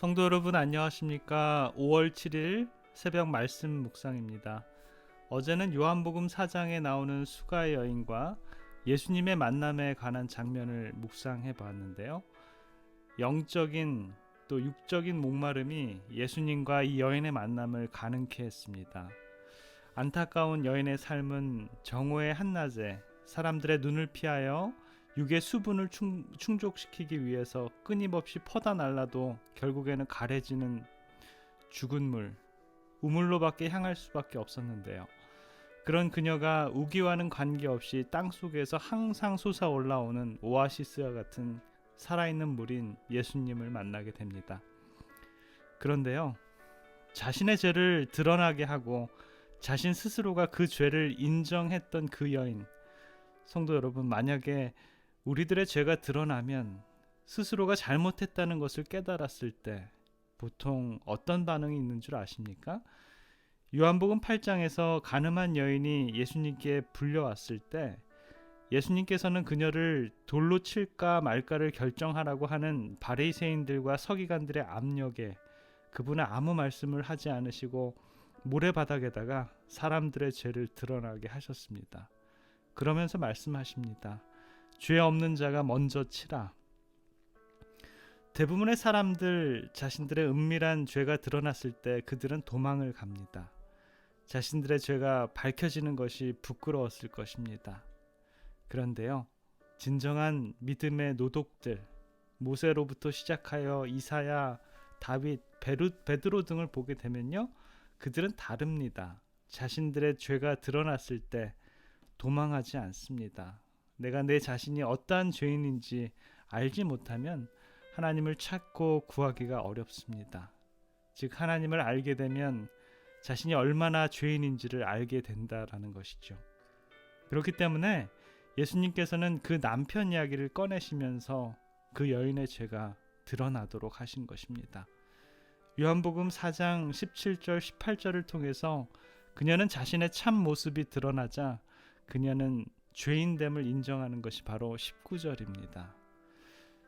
성도 여러분 안녕하십니까? 5월 7일 새벽 말씀 묵상입니다. 어제는 요한복음 4장에 나오는 수가의 여인과 예수님의 만남에 관한 장면을 묵상해 봤는데요. 영적인 또 육적인 목마름이 예수님과 이 여인의 만남을 가능케 했습니다. 안타까운 여인의 삶은 정오의 한낮에 사람들의 눈을 피하여 육의 수분을 충족시키기 위해서 끊임없이 퍼다 날라도 결국에는 가래지는 죽은 물, 우물로밖에 향할 수밖에 없었는데요. 그런 그녀가 우기와는 관계없이 땅속에서 항상 솟아올라오는 오아시스와 같은 살아있는 물인 예수님을 만나게 됩니다. 그런데요, 자신의 죄를 드러나게 하고 자신 스스로가 그 죄를 인정했던 그 여인, 성도 여러분, 만약에 우리들의 죄가 드러나면 스스로가 잘못했다는 것을 깨달았을 때 보통 어떤 반응이 있는 줄 아십니까? 요한복음 8장에서 가늠한 여인이 예수님께 불려왔을 때 예수님께서는 그녀를 돌로 칠까 말까를 결정하라고 하는 바리새인들과 서기관들의 압력에 그분은 아무 말씀을 하지 않으시고 모래바닥에다가 사람들의 죄를 드러나게 하셨습니다. 그러면서 말씀하십니다. 죄 없는 자가 먼저 치라. 대부분의 사람들 자신들의 은밀한 죄가 드러났을 때 그들은 도망을 갑니다. 자신들의 죄가 밝혀지는 것이 부끄러웠을 것입니다. 그런데요, 진정한 믿음의 노독들, 모세로부터 시작하여 이사야, 다윗, 베드로 등을 보게 되면요, 그들은 다릅니다. 자신들의 죄가 드러났을 때 도망하지 않습니다. 내가 내 자신이 어떠한 죄인인지 알지 못하면 하나님을 찾고 구하기가 어렵습니다. 즉 하나님을 알게 되면 자신이 얼마나 죄인인지를 알게 된다라는 것이죠. 그렇기 때문에 예수님께서는 그 남편 이야기를 꺼내시면서 그 여인의 죄가 드러나도록 하신 것입니다. 요한복음 4장 17절 18절을 통해서 그녀는 자신의 참 모습이 드러나자 그녀는 죄인됨을 인정하는 것이 바로 19절입니다.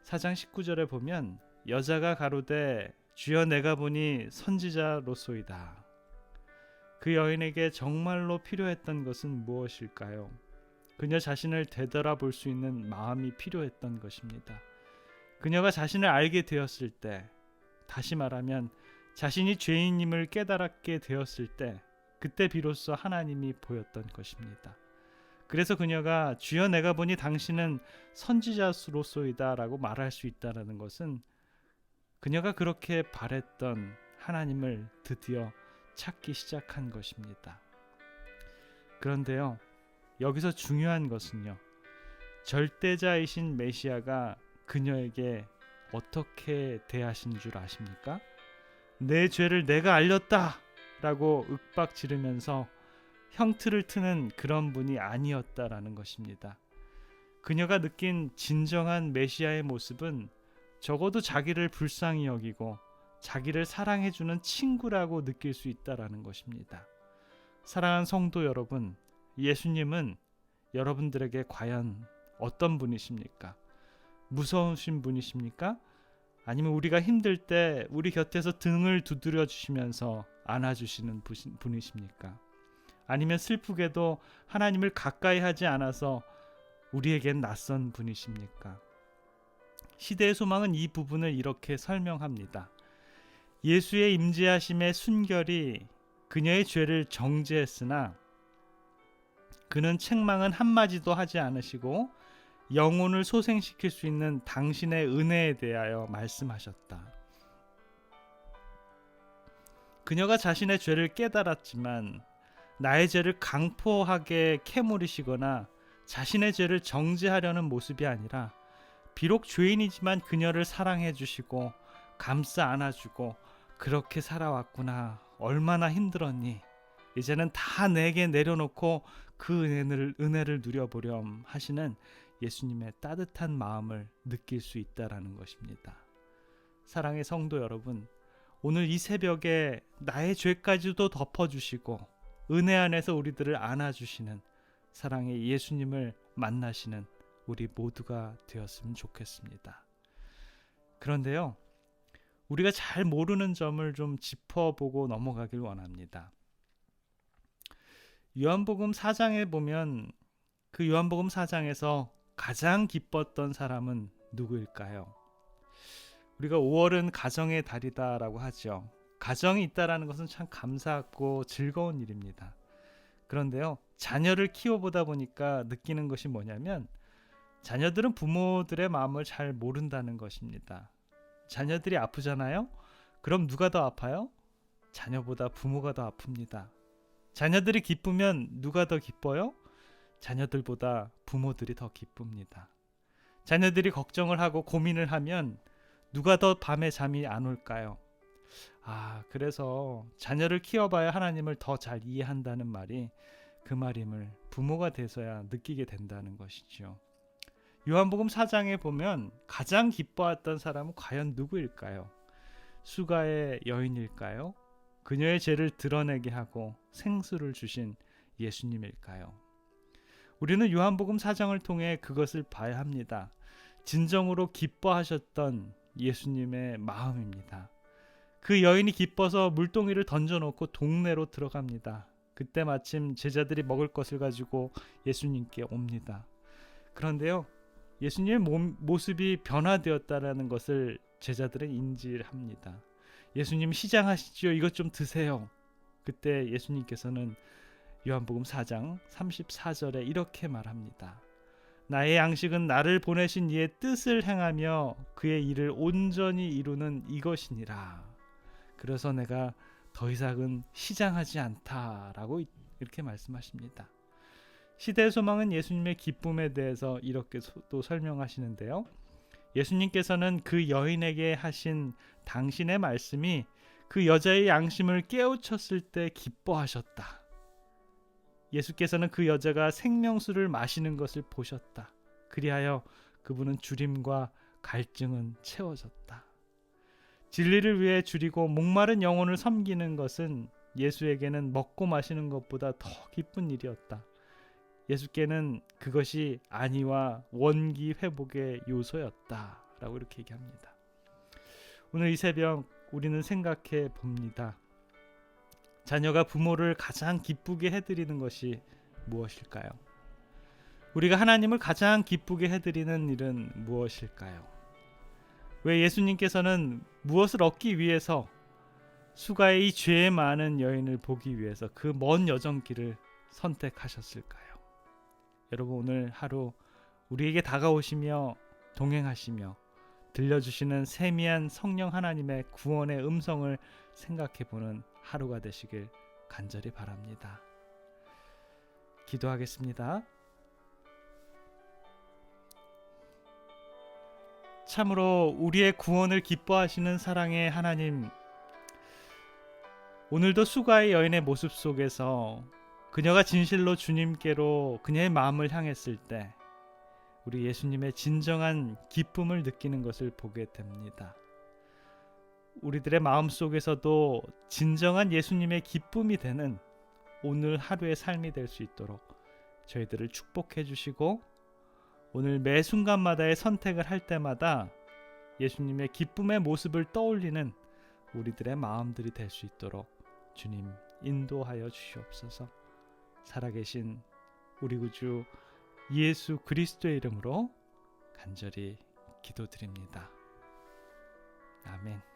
4장 19절에 보면 여자가 가로되 주여 내가 보니 선지자로소이다. 그 여인에게 정말로 필요했던 것은 무엇일까요? 그녀 자신을 되돌아볼 수 있는 마음이 필요했던 것입니다. 그녀가 자신을 알게 되었을 때, 다시 말하면 자신이 죄인임을 깨달았게 되었을 때, 그때 비로소 하나님이 보였던 것입니다. 그래서 그녀가 주여 내가 보니 당신은 선지자로소이다 라고 말할 수 있다는 것은 그녀가 그렇게 바랬던 하나님을 드디어 찾기 시작한 것입니다. 그런데요, 여기서 중요한 것은요, 절대자이신 메시아가 그녀에게 어떻게 대하신 줄 아십니까? 내 죄를 내가 알렸다 라고 윽박 지르면서 형틀을 트는 그런 분이 아니었다라는 것입니다. 그녀가 느낀 진정한 메시아의 모습은 적어도 자기를 불쌍히 여기고 자기를 사랑해주는 친구라고 느낄 수 있다라는 것입니다. 사랑하는 성도 여러분, 예수님은 여러분들에게 과연 어떤 분이십니까? 무서우신 분이십니까? 아니면 우리가 힘들 때 우리 곁에서 등을 두드려 주시면서 안아주시는 분이십니까? 아니면 슬프게도 하나님을 가까이 하지 않아서 우리에겐 낯선 분이십니까? 시대의 소망은 이 부분을 이렇게 설명합니다. 예수의 임재하심의 순결이 그녀의 죄를 정죄했으나 그는 책망은 한마디도 하지 않으시고 영혼을 소생시킬 수 있는 당신의 은혜에 대하여 말씀하셨다. 그녀가 자신의 죄를 깨달았지만 나의 죄를 강포하게 캐물으시거나 자신의 죄를 정죄하려는 모습이 아니라 비록 죄인이지만 그녀를 사랑해 주시고 감싸 안아주고 그렇게 살아왔구나, 얼마나 힘들었니, 이제는 다 내게 내려놓고 그 은혜를 누려보렴 하시는 예수님의 따뜻한 마음을 느낄 수 있다라는 것입니다. 사랑의 성도 여러분, 오늘 이 새벽에 나의 죄까지도 덮어주시고 은혜 안에서 우리들을 안아주시는 사랑의 예수님을 만나시는 우리 모두가 되었으면 좋겠습니다. 그런데요, 우리가 잘 모르는 점을 좀 짚어보고 넘어가길 원합니다. 요한복음 4장에 보면 그 요한복음 4장에서 가장 기뻤던 사람은 누구일까요? 우리가 5월은 가정의 달이다라고 하죠. 가정이 있다라는 것은 참 감사하고 즐거운 일입니다. 그런데요, 자녀를 키워보다 보니까 느끼는 것이 뭐냐면 자녀들은 부모들의 마음을 잘 모른다는 것입니다. 자녀들이 아프잖아요? 그럼 누가 더 아파요? 자녀보다 부모가 더 아픕니다. 자녀들이 기쁘면 누가 더 기뻐요? 자녀들보다 부모들이 더 기쁩니다. 자녀들이 걱정을 하고 고민을 하면 누가 더 밤에 잠이 안 올까요? 그래서 자녀를 키워봐야 하나님을 더 잘 이해한다는 말이 그 말임을 부모가 돼서야 느끼게 된다는 것이죠. 요한복음 4장에 보면 가장 기뻐했던 사람은 과연 누구일까요? 수가의 여인일까요? 그녀의 죄를 드러내게 하고 생수를 주신 예수님일까요? 우리는 요한복음 4장을 통해 그것을 봐야 합니다. 진정으로 기뻐하셨던 예수님의 마음입니다. 그 여인이 기뻐서 물동이를 던져놓고 동네로 들어갑니다. 그때 마침 제자들이 먹을 것을 가지고 예수님께 옵니다. 그런데요, 예수님의 모습이 변화되었다는 것을 제자들은 인지합니다. 예수님 시장하시지요. 이것 좀 드세요. 그때 예수님께서는 요한복음 4장 34절에 이렇게 말합니다. 나의 양식은 나를 보내신 이의 뜻을 행하며 그의 일을 온전히 이루는 이것이니라. 그래서 내가 더 이상은 시장하지 않다라고 이렇게 말씀하십니다. 시대의 소망은 예수님의 기쁨에 대해서 이렇게 또 설명하시는데요. 예수님께서는 그 여인에게 하신 당신의 말씀이 그 여자의 양심을 깨우쳤을 때 기뻐하셨다. 예수께서는 그 여자가 생명수를 마시는 것을 보셨다. 그리하여 그분은 주림과 갈증은 채워졌다. 진리를 위해 줄이고 목마른 영혼을 섬기는 것은 예수에게는 먹고 마시는 것보다 더 기쁜 일이었다. 예수께는 그것이 안위와 원기 회복의 요소였다 라고 이렇게 얘기합니다. 오늘 이 새벽 우리는 생각해 봅니다. 자녀가 부모를 가장 기쁘게 해드리는 것이 무엇일까요? 우리가 하나님을 가장 기쁘게 해드리는 일은 무엇일까요? 왜 예수님께서는 무엇을 얻기 위해서 수가의 이 죄 많은 여인을 보기 위해서 그 먼 여정길을 선택하셨을까요? 여러분, 오늘 하루 우리에게 다가오시며 동행하시며 들려주시는 세미한 성령 하나님의 구원의 음성을 생각해보는 하루가 되시길 간절히 바랍니다. 기도하겠습니다. 참으로 우리의 구원을 기뻐하시는 사랑의 하나님, 오늘도 수가의 여인의 모습 속에서 그녀가 진실로 주님께로 그녀의 마음을 향했을 때 우리 예수님의 진정한 기쁨을 느끼는 것을 보게 됩니다. 우리들의 마음 속에서도 진정한 예수님의 기쁨이 되는 오늘 하루의 삶이 될 수 있도록 저희들을 축복해 주시고, 오늘 매 순간마다의 선택을 할 때마다 예수님의 기쁨의 모습을 떠올리는 우리들의 마음들이 될 수 있도록 주님 인도하여 주시옵소서. 살아계신 우리 구주 예수 그리스도의 이름으로 간절히 기도드립니다. 아멘.